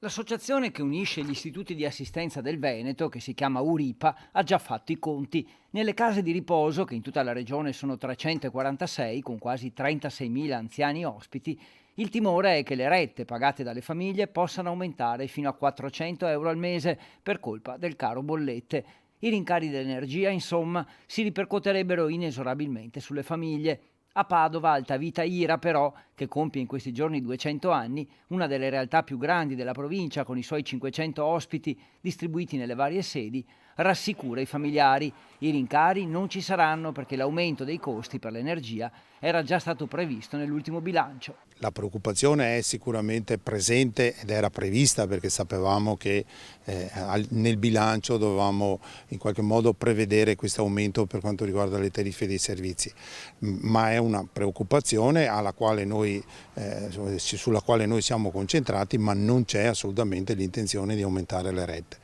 L'associazione che unisce gli istituti di assistenza del Veneto, che si chiama URIPA, ha già fatto i conti. Nelle case di riposo, che in tutta la regione sono 346, con quasi 36.000 anziani ospiti, il timore è che le rette pagate dalle famiglie possano aumentare fino a 400 euro al mese per colpa del caro bollette. I rincari dell'energia, insomma, si ripercuoterebbero inesorabilmente sulle famiglie. A Padova, Altavita Ira, però, che compie in questi giorni 200 anni, una delle realtà più grandi della provincia con i suoi 500 ospiti distribuiti nelle varie sedi, rassicura i familiari. I rincari non ci saranno perché l'aumento dei costi per l'energia era già stato previsto nell'ultimo bilancio. La preoccupazione è sicuramente presente ed era prevista perché sapevamo che nel bilancio dovevamo in qualche modo prevedere questo aumento per quanto riguarda le tariffe dei servizi, ma è una preoccupazione sulla quale noi siamo concentrati, ma non c'è assolutamente l'intenzione di aumentare le rette.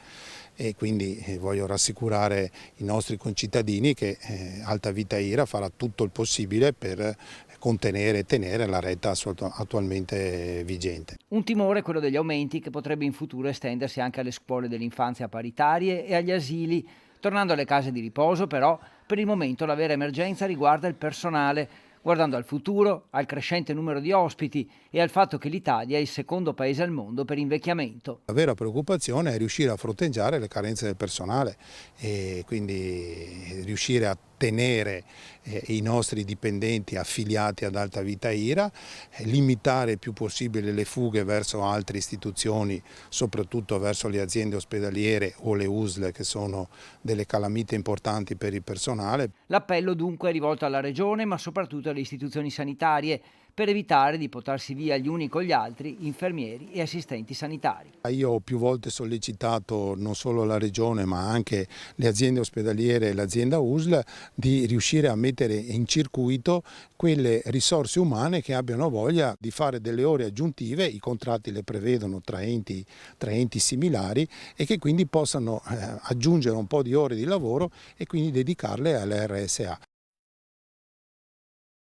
E quindi voglio rassicurare i nostri concittadini che Altavita Ira farà tutto il possibile per contenere e tenere la retta attualmente vigente. Un timore è quello degli aumenti che potrebbe in futuro estendersi anche alle scuole dell'infanzia paritarie e agli asili. Tornando alle case di riposo, però, per il momento la vera emergenza riguarda il personale, guardando al futuro, al crescente numero di ospiti e al fatto che l'Italia è il secondo paese al mondo per invecchiamento. La vera preoccupazione è riuscire a fronteggiare le carenze del personale e quindi riuscire a tenere i nostri dipendenti affiliati ad Altavita Ira, limitare il più possibile le fughe verso altre istituzioni, soprattutto verso le aziende ospedaliere o le USL, che sono delle calamite importanti per il personale. L'appello dunque è rivolto alla Regione, ma soprattutto alle istituzioni sanitarie, per evitare di portarsi via gli uni con gli altri infermieri e assistenti sanitari. Io ho più volte sollecitato non solo la Regione ma anche le aziende ospedaliere e l'azienda USL di riuscire a mettere in circuito quelle risorse umane che abbiano voglia di fare delle ore aggiuntive, i contratti le prevedono tra enti similari, e che quindi possano aggiungere un po' di ore di lavoro e quindi dedicarle alle RSA.